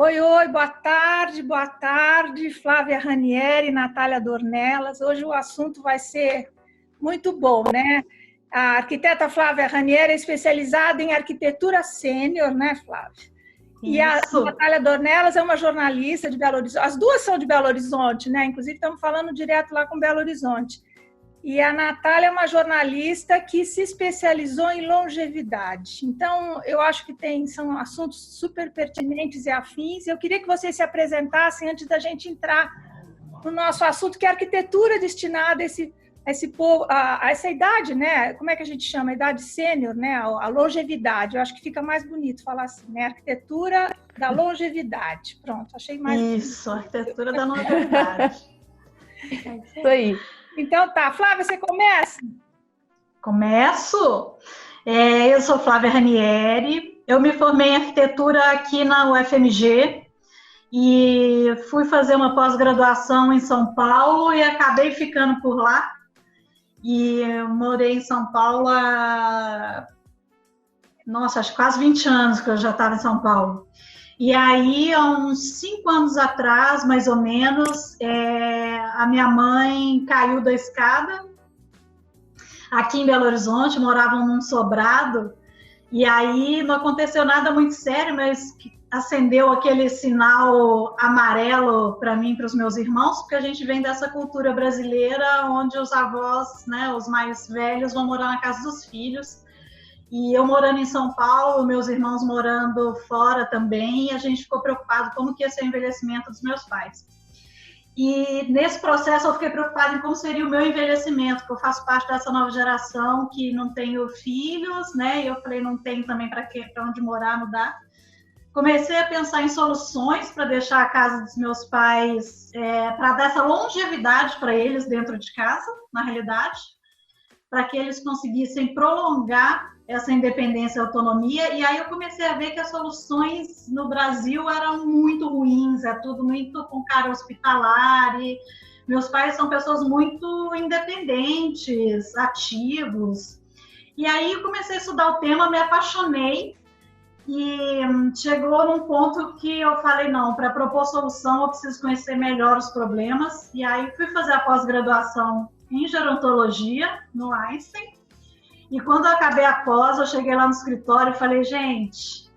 Oi, oi, boa tarde, Flávia Ranieri, Natália Dornelas. Hoje o assunto vai ser muito bom, né? A arquiteta Flávia Ranieri é especializada em arquitetura sênior, né, Flávia? E a Isso. Natália Dornelas é uma jornalista de Belo Horizonte. As duas são de Belo Horizonte, né? Inclusive, estamos falando direto lá com Belo Horizonte. E a Natália é uma jornalista que se especializou em longevidade. Então, eu acho que são assuntos super pertinentes e afins. Eu queria que vocês se apresentassem antes da gente entrar no nosso assunto, que é a arquitetura destinada a esse povo, a essa idade, né? Como é que a gente chama? A idade sênior, né? A longevidade. Eu acho que fica mais bonito falar assim, né? Arquitetura da longevidade. Pronto, achei mais Isso, arquitetura da longevidade. Isso aí. Então tá, Flávia, você começa? Começo. Eu sou Flávia Ranieri, eu me formei em arquitetura aqui na UFMG e fui fazer uma pós-graduação em São Paulo e acabei ficando por lá. E eu morei em São Paulo acho que quase 20 anos que eu já estava em São Paulo. E aí, há uns 5 anos atrás, mais ou menos, a minha mãe caiu da escada aqui em Belo Horizonte, moravam num sobrado, e aí não aconteceu nada muito sério, mas acendeu aquele sinal amarelo para mim e para os meus irmãos, porque a gente vem dessa cultura brasileira onde os avós, né, os mais velhos, vão morar na casa dos filhos. E eu morando em São Paulo, meus irmãos morando fora também, e a gente ficou preocupado como que ia ser o envelhecimento dos meus pais. E nesse processo eu fiquei preocupada em como seria o meu envelhecimento, porque eu faço parte dessa nova geração que não tenho filhos, né? E eu falei, não tenho também para onde morar, não dá. Comecei a pensar em soluções para deixar a casa dos meus pais, para dar essa longevidade para eles dentro de casa, na realidade, para que eles conseguissem prolongar essa independência e autonomia. E aí eu comecei a ver que as soluções no Brasil eram muito ruins, é tudo muito com cara hospitalar, e meus pais são pessoas muito independentes, ativos. E aí eu comecei a estudar o tema, me apaixonei, e chegou num ponto que eu falei, não, para propor solução eu preciso conhecer melhor os problemas. E aí fui fazer a pós-graduação em gerontologia, no Einstein. E quando eu acabei a pós, eu cheguei lá no escritório e falei, gente,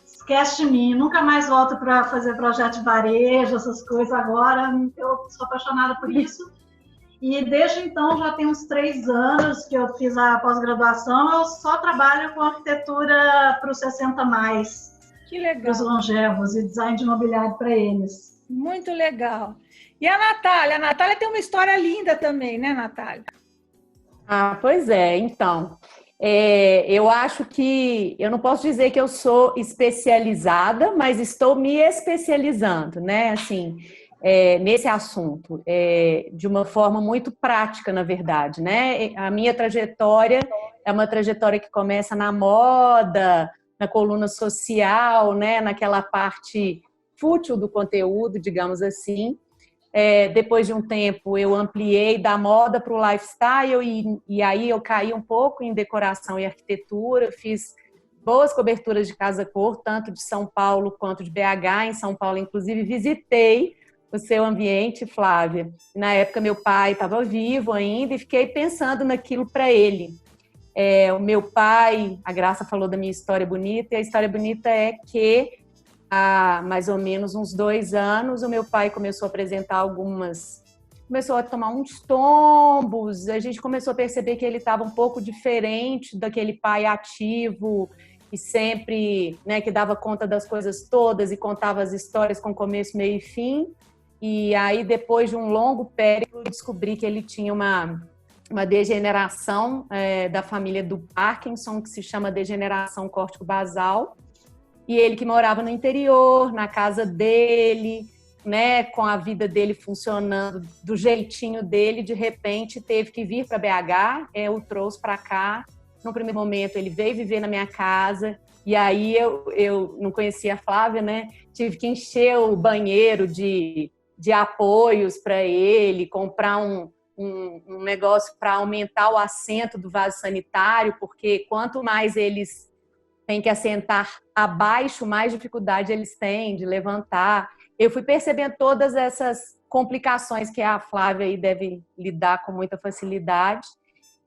esquece de mim, nunca mais volto para fazer projeto de varejo, essas coisas agora, eu sou apaixonada por isso. E desde então, já tem uns 3 anos que eu fiz a pós-graduação, eu só trabalho com arquitetura para os 60+. Que legal. Para os longevos e design de imobiliário para eles. Muito legal. E a Natália? A Natália tem uma história linda também, né, Natália? Ah, pois é. Então, eu acho que eu não posso dizer que eu sou especializada, mas estou me especializando, né? Assim, nesse assunto, de uma forma muito prática, na verdade, né? A minha trajetória é uma trajetória que começa na moda, na coluna social, né? Naquela parte fútil do conteúdo, digamos assim. Depois de um tempo eu ampliei da moda para o lifestyle e aí eu caí um pouco em decoração e arquitetura, fiz boas coberturas de casa-cor, tanto de São Paulo quanto de BH. Em São Paulo, inclusive, visitei o seu ambiente, Flávia. Na época meu pai estava vivo ainda e fiquei pensando naquilo para ele. O meu pai, a Graça falou da minha história bonita, e a história bonita é que há mais ou menos uns 2 anos, o meu pai começou a apresentar começou a tomar uns tombos, a gente começou a perceber que ele estava um pouco diferente daquele pai ativo e sempre, né, que dava conta das coisas todas e contava as histórias com começo, meio e fim. E aí, depois de um longo périplo, eu descobri que ele tinha uma degeneração da família do Parkinson, que se chama degeneração córtico-basal. E ele que morava no interior, na casa dele, né, com a vida dele funcionando do jeitinho dele, de repente teve que vir para BH, eu o trouxe para cá. No primeiro momento ele veio viver na minha casa, e aí eu não conhecia a Flávia, né, tive que encher o banheiro de apoios para ele, comprar um negócio para aumentar o assento do vaso sanitário, porque quanto mais eles têm que assentar abaixo, mais dificuldade eles têm de levantar. Eu fui percebendo todas essas complicações que a Flávia aí deve lidar com muita facilidade.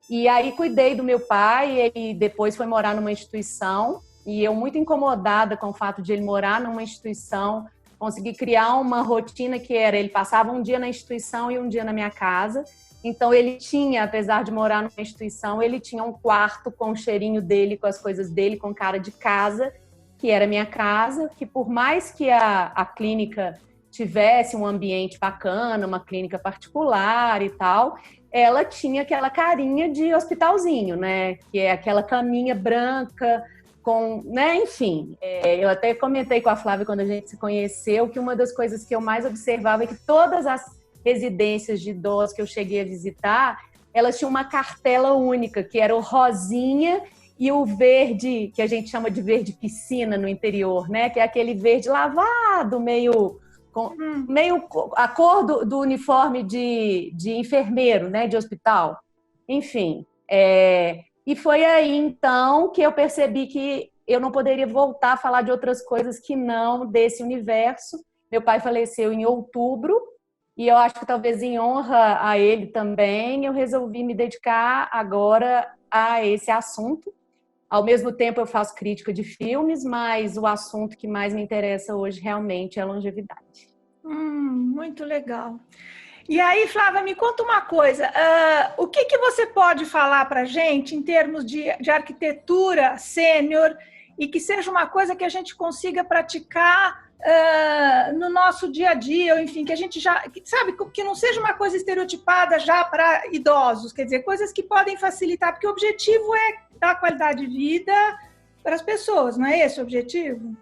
E aí cuidei do meu pai, ele depois foi morar numa instituição, e eu muito incomodada com o fato de ele morar numa instituição, consegui criar uma rotina que era, ele passava um dia na instituição e um dia na minha casa. Então ele tinha, apesar de morar numa instituição, ele tinha um quarto com o cheirinho dele, com as coisas dele, com cara de casa, que era minha casa, que por mais que a clínica tivesse um ambiente bacana, uma clínica particular e tal, ela tinha aquela carinha de hospitalzinho, né? Que é aquela caminha branca, com, né? Enfim, eu até comentei com a Flávia quando a gente se conheceu que uma das coisas que eu mais observava é que todas as residências de idosos que eu cheguei a visitar, elas tinham uma cartela única, que era o rosinha e o verde, que a gente chama de verde piscina no interior, né? Que é aquele verde lavado, meio a cor do uniforme de enfermeiro, né, de hospital. Enfim, e foi aí, então, que eu percebi que eu não poderia voltar a falar de outras coisas que não desse universo. Meu pai faleceu em outubro, e eu acho que talvez em honra a ele também, eu resolvi me dedicar agora a esse assunto. Ao mesmo tempo, eu faço crítica de filmes, mas o assunto que mais me interessa hoje realmente é a longevidade. Muito legal. E aí, Flávia, me conta uma coisa. O que você pode falar para a gente em termos de arquitetura sênior e que seja uma coisa que a gente consiga praticar no nosso dia a dia, ou enfim, que a gente já, sabe, que não seja uma coisa estereotipada já para idosos, quer dizer, coisas que podem facilitar, porque o objetivo é dar qualidade de vida para as pessoas, não é esse o objetivo?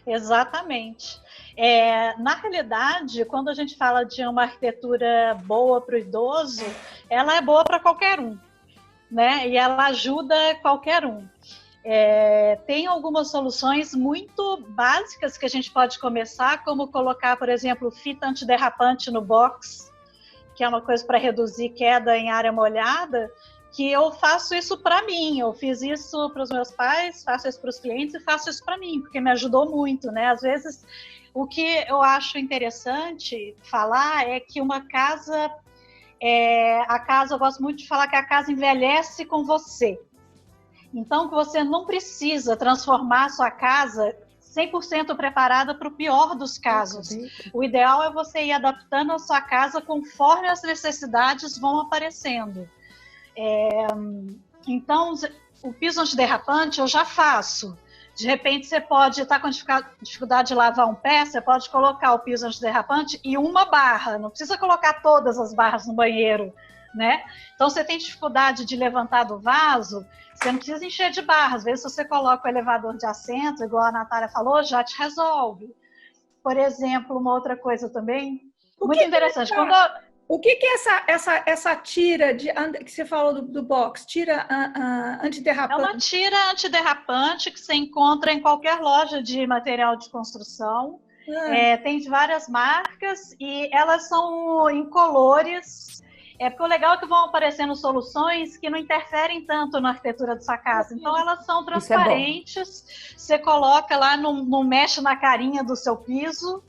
Exatamente. Na realidade, quando a gente fala de uma arquitetura boa para o idoso, ela é boa para qualquer um, né? E ela ajuda qualquer um. Tem algumas soluções muito básicas que a gente pode começar, como colocar, por exemplo, fita antiderrapante no box, que é uma coisa para reduzir queda em área molhada, que eu faço isso para mim. Eu fiz isso para os meus pais, faço isso para os clientes e faço isso para mim, porque me ajudou muito, né? Às vezes, o que eu acho interessante falar é que uma casa, eu gosto muito de falar que a casa envelhece com você. Então, que você não precisa transformar a sua casa 100% preparada para o pior dos casos. O ideal é você ir adaptando a sua casa conforme as necessidades vão aparecendo. Então, o piso antiderrapante eu já faço. De repente, você pode estar com dificuldade de lavar um pé, você pode colocar o piso antiderrapante e uma barra. Não precisa colocar todas as barras no banheiro, né? Então, você tem dificuldade de levantar do vaso, você não precisa encher de barras. Às vezes, se você coloca o elevador de assento, igual a Natália falou, já te resolve. Por exemplo, uma outra coisa também, muito interessante. O que é essa tira que você falou do box? Tira antiderrapante? É uma tira antiderrapante que você encontra em qualquer loja de material de construção. Tem de várias marcas e elas são incolores. Porque o legal é que vão aparecendo soluções que não interferem tanto na arquitetura da sua casa. Então, elas são transparentes. Você coloca lá, não mexe na carinha do seu piso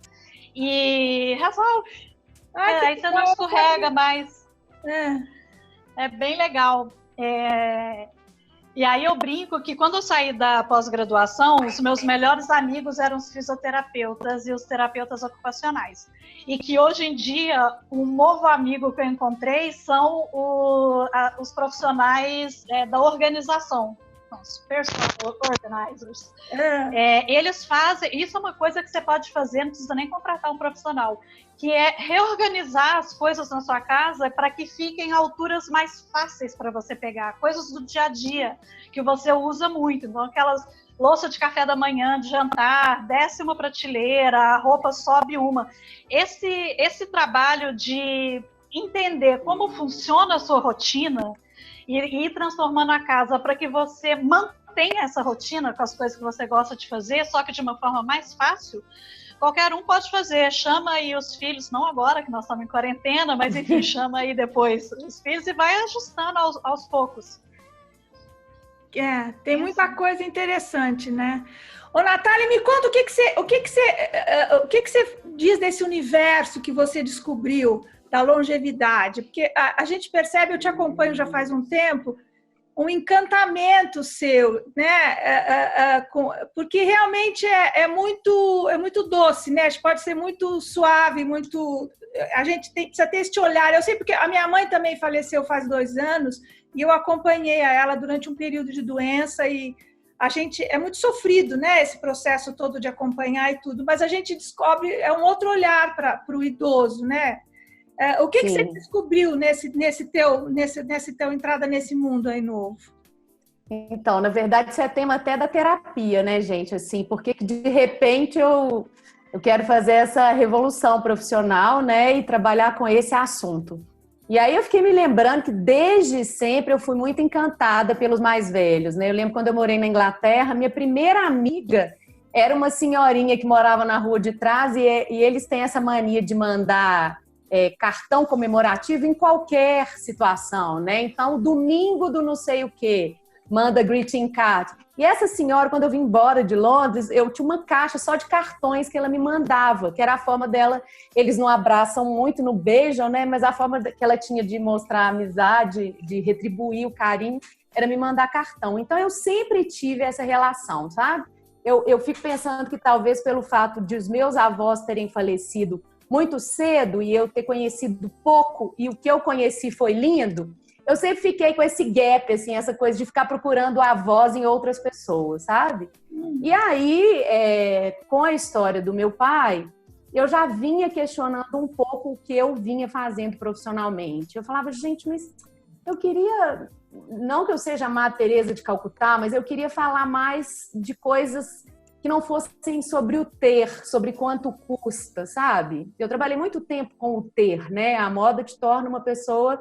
e resolve. Aí você não escorrega mais. É bem legal. E aí eu brinco que quando eu saí da pós-graduação, os meus melhores amigos eram os fisioterapeutas e os terapeutas ocupacionais. E que hoje em dia, um novo amigo que eu encontrei são os profissionais da organização. Os personal organizers. Eles fazem, isso é uma coisa que você pode fazer, não precisa nem contratar um profissional, que é reorganizar as coisas na sua casa para que fiquem a alturas mais fáceis para você pegar, coisas do dia a dia que você usa muito. Então, aquelas louça de café da manhã, de jantar, desce uma prateleira, a roupa sobe uma. Esse trabalho de entender como funciona a sua rotina e ir transformando a casa para que você mantenha essa rotina com as coisas que você gosta de fazer, só que de uma forma mais fácil, qualquer um pode fazer. Chama aí os filhos, não agora que nós estamos em quarentena, mas enfim, chama aí depois os filhos e vai ajustando aos poucos. Tem muita coisa interessante, né? Ô, Natália, me conta o que você diz desse universo que você descobriu da longevidade, porque a gente percebe, eu te acompanho já faz um tempo, um encantamento seu, né? Porque realmente é muito doce, né? Pode ser muito suave, a gente precisa ter este olhar. Eu sei porque a minha mãe também faleceu faz 2 anos e eu acompanhei a ela durante um período de doença e a gente é muito sofrido, né? Esse processo todo de acompanhar e tudo, mas a gente descobre um outro olhar para o idoso, né? O que você descobriu nesse teu entrada nesse mundo aí novo? Então, na verdade, isso é tema até da terapia, né, gente? Assim, porque de repente eu quero fazer essa revolução profissional, né, e trabalhar com esse assunto. E aí eu fiquei me lembrando que desde sempre eu fui muito encantada pelos mais velhos, né? Eu lembro quando eu morei na Inglaterra, minha primeira amiga era uma senhorinha que morava na rua de trás e eles têm essa mania de mandar cartão comemorativo em qualquer situação, né? Então, domingo do não sei o quê, manda greeting card. E essa senhora, quando eu vim embora de Londres, eu tinha uma caixa só de cartões que ela me mandava, que era a forma dela, eles não abraçam muito, não beijam, né? Mas a forma que ela tinha de mostrar a amizade, de retribuir o carinho, era me mandar cartão. Então, eu sempre tive essa relação, sabe? Eu fico pensando que talvez pelo fato de os meus avós terem falecido muito cedo e eu ter conhecido pouco e o que eu conheci foi lindo, eu sempre fiquei com esse gap, assim, essa coisa de ficar procurando avós em outras pessoas, sabe? E aí, com a história do meu pai, eu já vinha questionando um pouco o que eu vinha fazendo profissionalmente. Eu falava, gente, mas eu queria, não que eu seja a Madre Teresa de Calcutá, mas eu queria falar mais de coisas que não fossem sobre o ter, sobre quanto custa, sabe? Eu trabalhei muito tempo com o ter, né? A moda te torna uma pessoa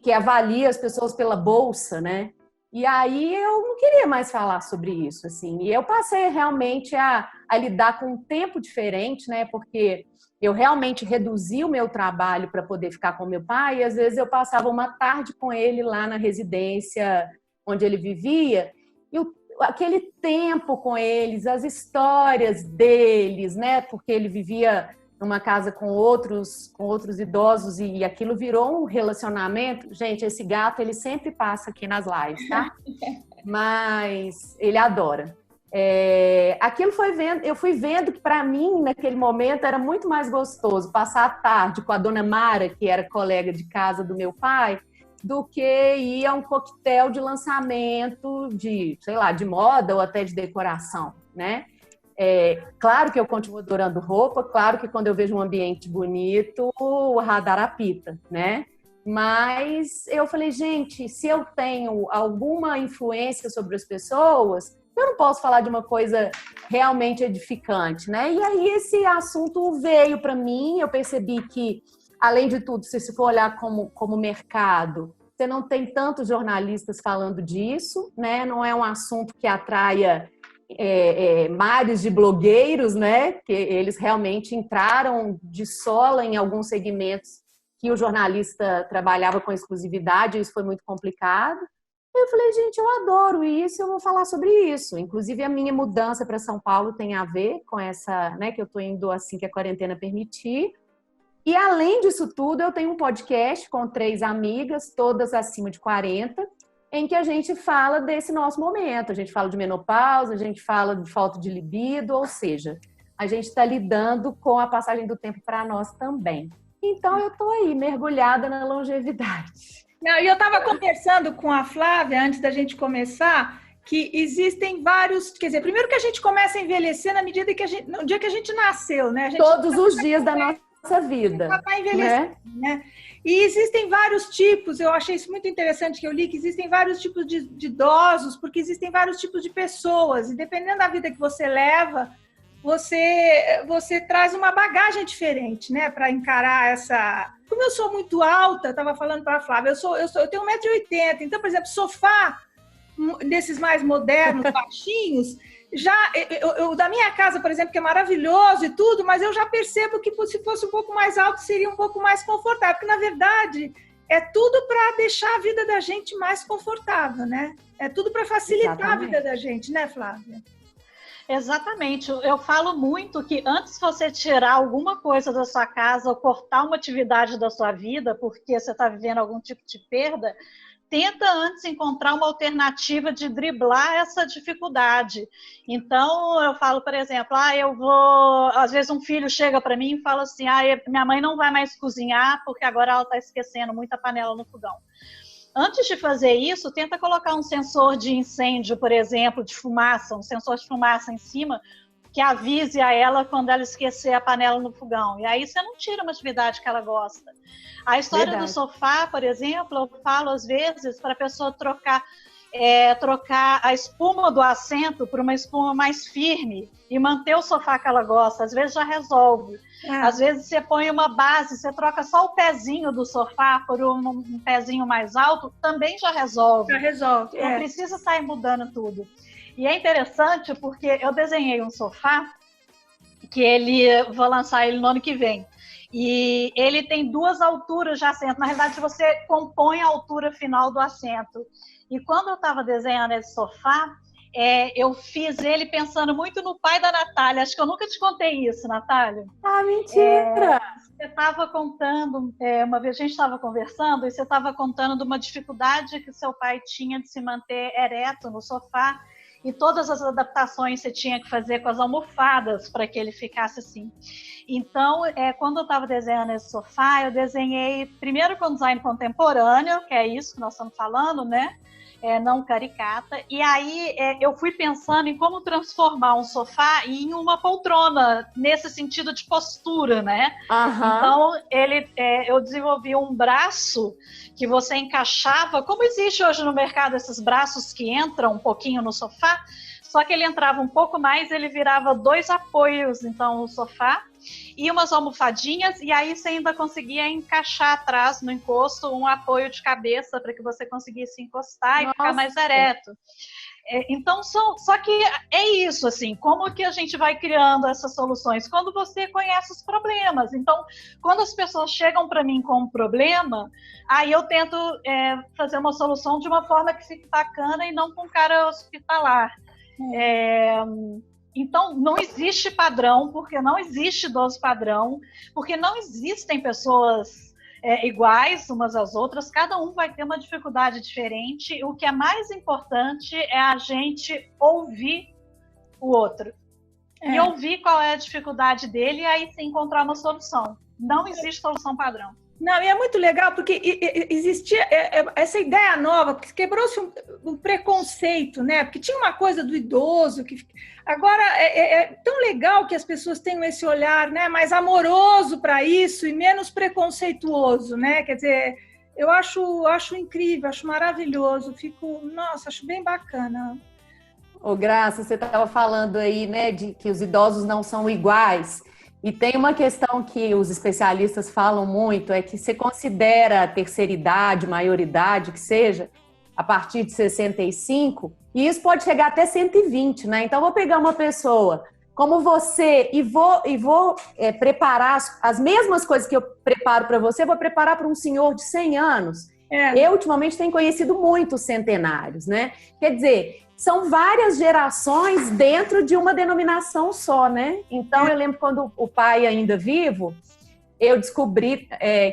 que avalia as pessoas pela bolsa, né? E aí eu não queria mais falar sobre isso, assim. E eu passei realmente a lidar com um tempo diferente, né? Porque eu realmente reduzi o meu trabalho para poder ficar com meu pai e às vezes eu passava uma tarde com ele lá na residência onde ele vivia e aquele tempo com eles, as histórias deles, né? Porque ele vivia numa casa com outros idosos e aquilo virou um relacionamento. Gente, esse gato, ele sempre passa aqui nas lives, tá? Mas ele adora. Aquilo eu fui vendo que para mim, naquele momento, era muito mais gostoso passar a tarde com a dona Mara, que era colega de casa do meu pai, do que ir a um coquetel de lançamento de, sei lá, de moda ou até de decoração, né? Claro que eu continuo adorando roupa, claro que quando eu vejo um ambiente bonito, o radar apita, né? Mas eu falei, gente, se eu tenho alguma influência sobre as pessoas, eu não posso falar de uma coisa realmente edificante, né? E aí esse assunto veio para mim, eu percebi que, além de tudo, se for olhar como mercado, você não tem tantos jornalistas falando disso, né? Não é um assunto que atraia mares de blogueiros, né? Que eles realmente entraram de sola em alguns segmentos que o jornalista trabalhava com exclusividade, e isso foi muito complicado. Eu falei, gente, eu adoro isso, eu vou falar sobre isso. Inclusive, a minha mudança para São Paulo tem a ver com essa, né? Que eu estou indo assim que a quarentena permitir. E, além disso tudo, eu tenho um podcast com 3 amigas, todas acima de 40, em que a gente fala desse nosso momento. A gente fala de menopausa, a gente fala de falta de libido, ou seja, a gente está lidando com a passagem do tempo para nós também. Então, eu estou aí, mergulhada na longevidade. E eu estava conversando com a Flávia, antes da gente começar, que existem vários... Quer dizer, primeiro que a gente começa a envelhecer na medida que no dia que a gente nasceu, né? Todos os dias da nossa vida. Vai envelhecer, né? E existem vários tipos, eu achei isso muito interessante que eu li, que existem vários tipos de idosos, porque existem vários tipos de pessoas, e dependendo da vida que você leva, você traz uma bagagem diferente, né, para encarar essa... Como eu sou muito alta, eu estava falando para a Flávia, eu tenho 1,80 m, então, por exemplo, sofá desses mais modernos, baixinhos, da minha casa, por exemplo, que é maravilhoso e tudo, mas eu já percebo que se fosse um pouco mais alto seria um pouco mais confortável, porque na verdade é tudo para deixar a vida da gente mais confortável, né? É tudo para facilitar a vida da gente, né, Flávia? Exatamente. Eu falo muito que antes de você tirar alguma coisa da sua casa ou cortar uma atividade da sua vida, porque você está vivendo algum tipo de perda, tenta antes encontrar uma alternativa de driblar essa dificuldade. Então, eu falo, por exemplo, às vezes um filho chega para mim e fala assim, minha mãe não vai mais cozinhar porque agora ela está esquecendo muita panela no fogão. Antes de fazer isso, tenta colocar um sensor de incêndio, por exemplo, de fumaça, um sensor de fumaça em cima, que avise a ela quando ela esquecer a panela no fogão. E aí você não tira uma atividade que ela gosta. A história do sofá, por exemplo, eu falo às vezes para a pessoa trocar a espuma do assento por uma espuma mais firme e manter o sofá que ela gosta. Às vezes já resolve. Às vezes você põe uma base, você troca só o pezinho do sofá por um pezinho mais alto, também já resolve. Já resolve. Não precisa sair mudando tudo. E é interessante porque eu desenhei um sofá que vou lançar ele no ano que vem. E ele tem 2 alturas de assento. Na realidade, você compõe a altura final do assento. E quando eu estava desenhando esse sofá, eu fiz ele pensando muito no pai da Natália. Acho que eu nunca te contei isso, Natália. Ah, mentira! Você estava contando, uma vez a gente estava conversando, e você estava contando de uma dificuldade que seu pai tinha de se manter ereto no sofá, e todas as adaptações você tinha que fazer com as almofadas para que ele ficasse assim. Então, quando eu estava desenhando esse sofá, eu desenhei primeiro com design contemporâneo, que é isso que nós estamos falando, né? Não caricata. E aí eu fui pensando em como transformar um sofá em uma poltrona, nesse sentido de postura, né? Então, eu desenvolvi um braço que você encaixava, como existe hoje no mercado esses braços que entram um pouquinho no sofá, só que ele entrava um pouco mais, ele virava 2 apoios, então, no sofá, e umas almofadinhas, e aí você ainda conseguia encaixar atrás no encosto um apoio de cabeça para que você conseguisse encostar e ficar mais ereto. Então, só que é isso, assim, como que a gente vai criando essas soluções? Quando você conhece os problemas. Então, quando as pessoas chegam para mim com um problema, aí eu tento fazer uma solução de uma forma que fique bacana e não com cara hospitalar. Então, não existe padrão, porque não existe dose padrão, porque não existem pessoas iguais umas às outras, cada um vai ter uma dificuldade diferente. O que é mais importante é a gente ouvir o outro. E ouvir qual é a dificuldade dele e aí sim encontrar uma solução. Não existe solução padrão. Não, e é muito legal porque existia essa ideia nova, porque quebrou-se um preconceito, né? Porque tinha uma coisa do idoso que agora é tão legal que as pessoas tenham esse olhar, né, mais amoroso para isso e menos preconceituoso, né? Quer dizer, eu acho incrível, acho maravilhoso, acho bem bacana. Ô, Graça, você estava falando aí, né, de que os idosos não são iguais. E tem uma questão que os especialistas falam muito, é que você considera a terceira idade, maioridade, que seja, a partir de 65, e isso pode chegar até 120, né? Então, eu vou pegar uma pessoa como você e vou preparar as mesmas coisas que eu preparo para você, vou preparar para um senhor de 100 anos. Eu, ultimamente, tenho conhecido muitos centenários, né? Quer dizer, são várias gerações dentro de uma denominação só, né? Então, eu lembro quando o pai ainda vivo, eu descobri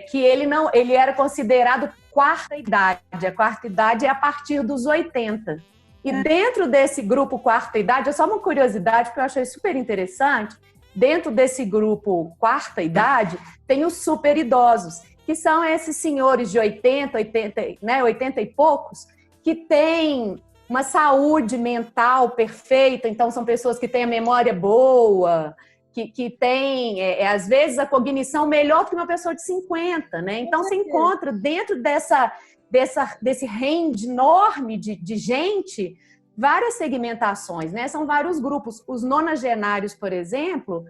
que ele era considerado quarta idade. A quarta idade é a partir dos 80. E dentro desse grupo quarta idade, é só uma curiosidade que eu achei super interessante, dentro desse grupo quarta idade, tem os super idosos, que são esses senhores de 80 e poucos, que têm uma saúde mental perfeita, então são pessoas que têm a memória boa, que têm, às vezes, a cognição melhor do que uma pessoa de 50, né? Então, você encontra dentro desse range enorme de gente, várias segmentações, né? São vários grupos. Os nonagenários, por exemplo,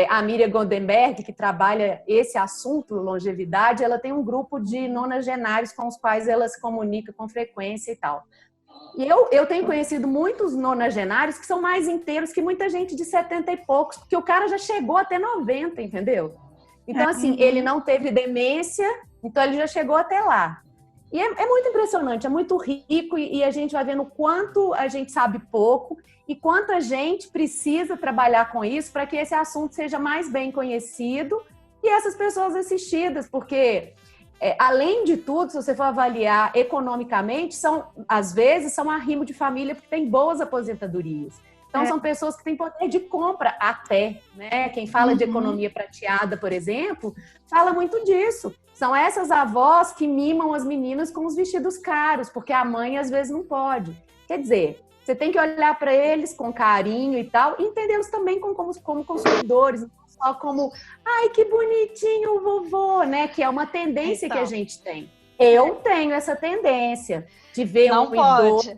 a Miriam Goldenberg, que trabalha esse assunto, longevidade, ela tem um grupo de nonagenários com os quais ela se comunica com frequência e tal. E eu tenho conhecido muitos nonagenários que são mais inteiros que muita gente de 70 e poucos, porque o cara já chegou até 90, entendeu? Então, assim, ele não teve demência, Então, ele já chegou até lá. E é muito impressionante, é muito rico e a gente vai vendo quanto a gente sabe pouco e quanto a gente precisa trabalhar com isso para que esse assunto seja mais bem conhecido e essas pessoas assistidas, porque, além de tudo, se você for avaliar economicamente, às vezes são arrimo de família porque tem boas aposentadorias. Então, são pessoas que têm poder de compra até, né? Quem fala de economia prateada, por exemplo, fala muito disso. São essas avós que mimam as meninas com os vestidos caros, porque a mãe às vezes não pode. Quer dizer, você tem que olhar para eles com carinho e tal, e entendê-los também como consumidores, não só como, ai, que bonitinho o vovô, né? Que é uma tendência que a gente tem. Eu tenho essa tendência de ver um idoso.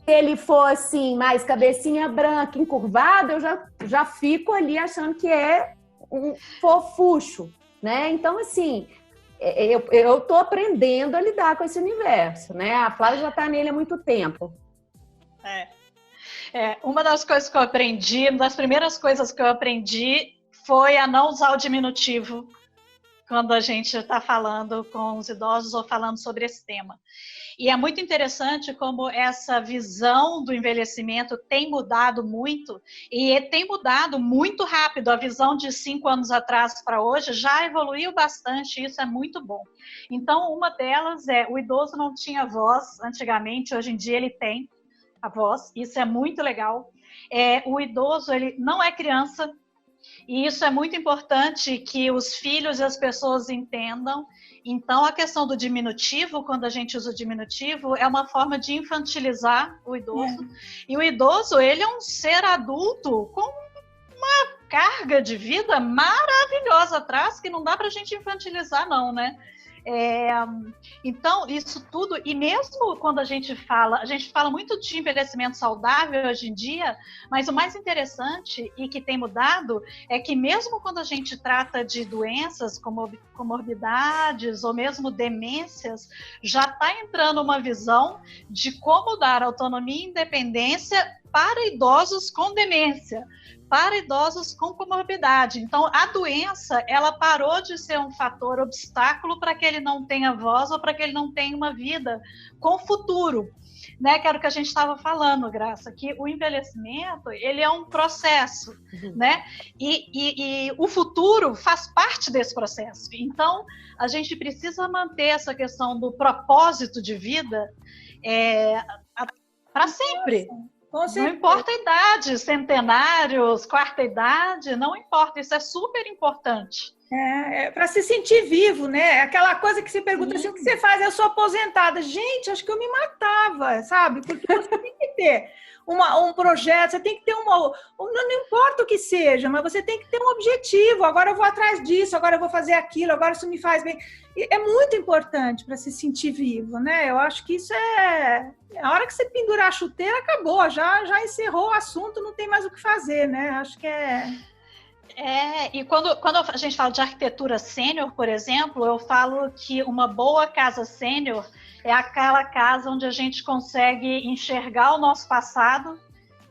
Se ele for assim, mais cabecinha branca, encurvada, eu já fico ali achando que é um fofucho, né? Então, assim, eu tô aprendendo a lidar com esse universo, né? A Flávia já tá nele há muito tempo. Uma das coisas que eu aprendi, uma das primeiras coisas que eu aprendi foi a não usar o diminutivo quando a gente está falando com os idosos ou falando sobre esse tema. E é muito interessante como essa visão do envelhecimento tem mudado muito, e tem mudado muito rápido. A visão de 5 anos atrás para hoje já evoluiu bastante, e isso é muito bom. Então, uma delas o idoso não tinha voz antigamente, hoje em dia ele tem a voz, isso é muito legal. O idoso, ele não é criança, e isso é muito importante que os filhos e as pessoas entendam. Então, a questão do diminutivo, quando a gente usa o diminutivo, é uma forma de infantilizar o idoso. E o idoso, ele é um ser adulto com uma carga de vida maravilhosa atrás, que não dá para a gente infantilizar, não, né? Então, isso tudo, e mesmo quando a gente fala muito de envelhecimento saudável hoje em dia, mas o mais interessante e que tem mudado é que mesmo quando a gente trata de doenças como comorbidades ou mesmo demências, já está entrando uma visão de como dar autonomia e independência para idosos com demência, para idosos com comorbidade. Então, a doença, ela parou de ser um fator obstáculo para que ele não tenha voz ou para que ele não tenha uma vida com futuro, né? Que era o que a gente estava falando, Graça, que o envelhecimento, ele é um processo, né? E o futuro faz parte desse processo. Então, a gente precisa manter essa questão do propósito de vida para sempre. Não importa a idade, centenários, quarta idade, não importa, isso é super importante. Para se sentir vivo, né? Aquela coisa que se pergunta assim, o que você faz? Eu sou aposentada. Gente, acho que eu me matava, sabe? Porque você tem que ter um projeto, você tem que ter não importa o que seja, mas você tem que ter um objetivo. Agora eu vou atrás disso, agora eu vou fazer aquilo, agora isso me faz bem. É muito importante para se sentir vivo, né? Eu acho que isso a hora que você pendurar a chuteira, acabou, já encerrou o assunto, não tem mais o que fazer, né? Acho que e quando a gente fala de arquitetura sênior, por exemplo, eu falo que uma boa casa sênior é aquela casa onde a gente consegue enxergar o nosso passado,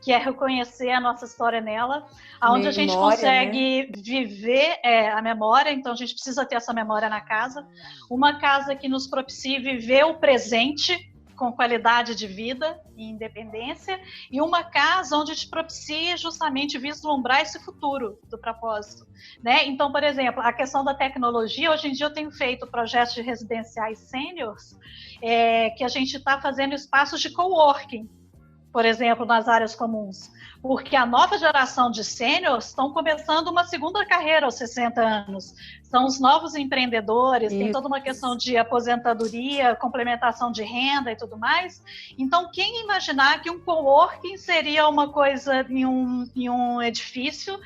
que é reconhecer a nossa história nela, onde a gente consegue viver a memória, então a gente precisa ter essa memória na casa. Uma casa que nos propicie viver o presente com qualidade de vida e independência, e uma casa onde te propicie justamente vislumbrar esse futuro do propósito, né? Então, por exemplo, a questão da tecnologia, hoje em dia eu tenho feito projetos de residenciais sêniors, que a gente está fazendo espaços de coworking, por exemplo, nas áreas comuns, porque a nova geração de sêniors estão começando uma segunda carreira aos 60 anos. São os novos empreendedores, tem toda uma questão de aposentadoria, complementação de renda e tudo mais. Então, quem imaginar que um coworking seria uma coisa em um edifício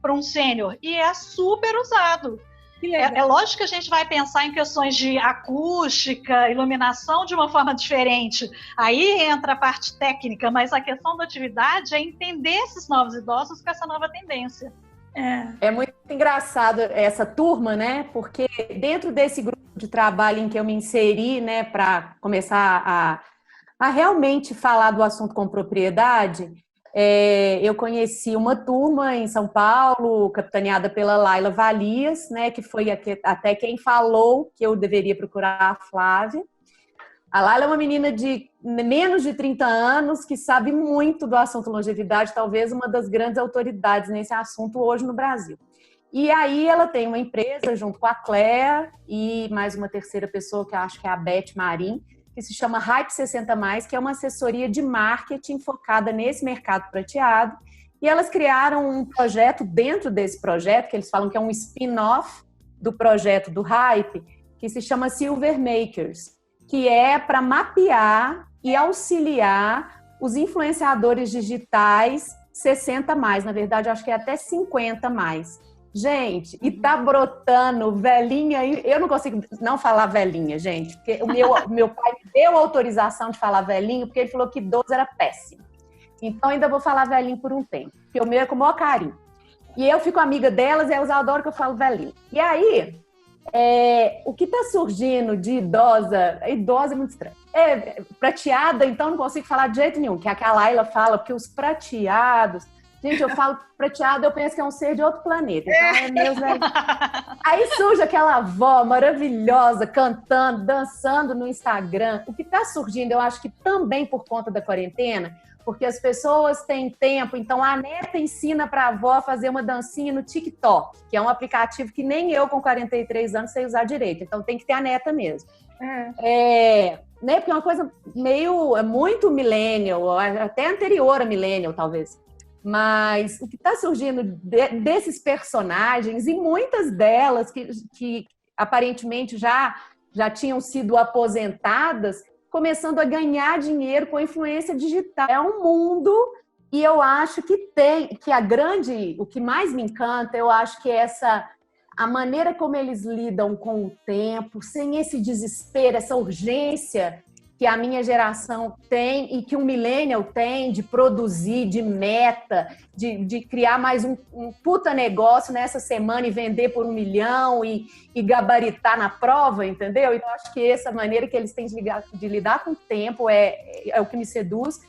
para um sênior? E é super usado. É lógico que a gente vai pensar em questões de acústica, iluminação de uma forma diferente. Aí entra a parte técnica, mas a questão da atividade é entender esses novos idosos com essa nova tendência. É muito engraçado essa turma, né? Porque dentro desse grupo de trabalho em que eu me inseri, né, para começar a realmente falar do assunto com propriedade, eu conheci uma turma em São Paulo, capitaneada pela Laila Valias, né, que foi até quem falou que eu deveria procurar a Flávia. A Laila é uma menina de menos de 30 anos que sabe muito do assunto longevidade, talvez uma das grandes autoridades nesse assunto hoje no Brasil. E aí ela tem uma empresa junto com a Cléa e mais uma terceira pessoa que eu acho que é a Beth Marim, que se chama Hype 60+, que é uma assessoria de marketing focada nesse mercado prateado. E elas criaram um projeto dentro desse projeto, que eles falam que é um spin-off do projeto do Hype, que se chama Silver Makers, que é para mapear e auxiliar os influenciadores digitais 60+, na verdade, acho que é até 50+. Gente, e tá brotando velhinha, eu não consigo não falar velhinha, gente, porque o meu pai me deu autorização de falar velhinho, porque ele falou que idoso era péssimo. Então ainda vou falar velhinho por um tempo, porque o meu é com o maior carinho. E eu fico amiga delas e elas adoram que eu falo velhinho. E aí, o que tá surgindo de idosa é muito estranho. Prateada, então não consigo falar de jeito nenhum, que é a que a Laila fala, porque os prateados... Gente, eu falo prateado, eu penso que é um ser de outro planeta. Então, meus velhos. Aí surge aquela avó maravilhosa, cantando, dançando no Instagram. O que está surgindo, eu acho que também por conta da quarentena, porque as pessoas têm tempo, então a neta ensina para a avó a fazer uma dancinha no TikTok, que é um aplicativo que nem eu com 43 anos sei usar direito. Então tem que ter a neta mesmo. Né? Porque é uma coisa muito millennial, até anterior a millennial, talvez. Mas o que está surgindo desses personagens, e muitas delas que aparentemente já tinham sido aposentadas, começando a ganhar dinheiro com a influência digital. É um mundo, e eu acho que o que mais me encanta, eu acho que é a maneira como eles lidam com o tempo, sem esse desespero, essa urgência que a minha geração tem e que um millennial tem de produzir, de meta, de criar mais um puta negócio nessa semana e vender por 1 milhão e gabaritar na prova, entendeu? Então, eu acho que essa maneira que eles têm de lidar com o tempo é o que me seduz.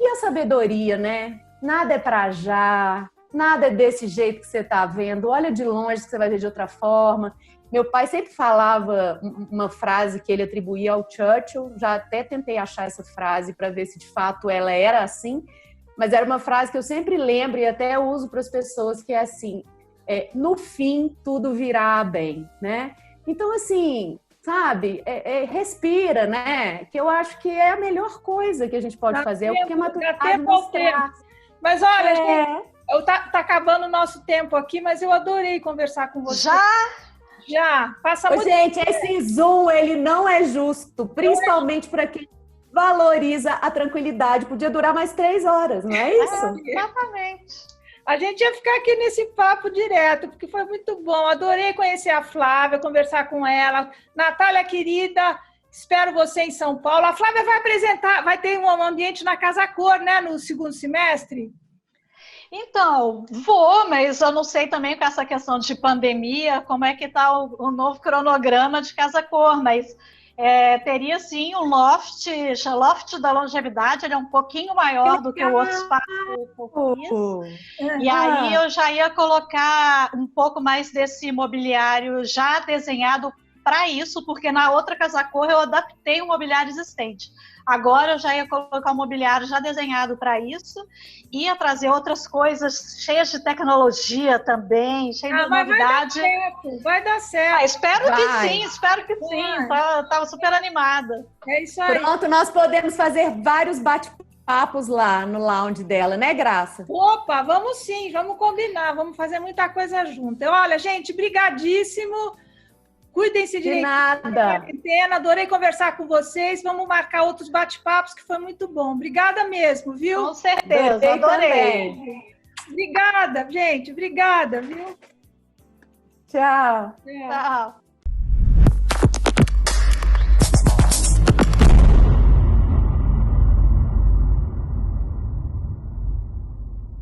E a sabedoria, né? Nada é pra já, nada é desse jeito que você tá vendo. Olha de longe que você vai ver de outra forma. Meu pai sempre falava uma frase que ele atribuía ao Churchill, já até tentei achar essa frase para ver se de fato ela era assim, mas era uma frase que eu sempre lembro e até uso para as pessoas, que é assim, no fim tudo virá bem, né? Então, assim, sabe, respira, né? Que eu acho que é a melhor coisa que a gente pode fazer, é o que a maturidade nos traz. Mas olha, gente, tá acabando o nosso tempo aqui, mas eu adorei conversar com você. Já, passa muito. Gente, esse Zoom, ele não é justo, principalmente para quem valoriza a tranquilidade. Podia durar mais 3 horas, não é isso? Exatamente. A gente ia ficar aqui nesse papo direto, porque foi muito bom. Adorei conhecer a Flávia, conversar com ela. Natália, querida, espero você em São Paulo. A Flávia vai ter um ambiente na Casa Cor, né, no segundo semestre? Então, vou, mas eu não sei também com essa questão de pandemia, como é que está o novo cronograma de Casa Cor, mas teria sim um loft da longevidade, ele é um pouquinho maior do que o outro espaço que eu fiz. E aí eu já ia colocar um pouco mais desse mobiliário já desenhado para isso, porque na outra Casa Cor eu adaptei o mobiliário existente. Agora eu já ia colocar o mobiliário já desenhado para isso, ia trazer outras coisas cheias de tecnologia também, cheias de novidade. Vai dar certo. Espero que sim. Estava super animada. É isso aí. Pronto, nós podemos fazer vários bate-papos lá no lounge dela, né, Graça? Opa, vamos sim, vamos combinar, vamos fazer muita coisa junto. Olha, gente, brigadíssimo. Cuidem-se direito. Nada. Adorei conversar com vocês. Vamos marcar outros bate-papos, que foi muito bom. Obrigada mesmo, viu? Com certeza, adorei. Obrigada, gente. Obrigada, viu? Tchau. Tchau.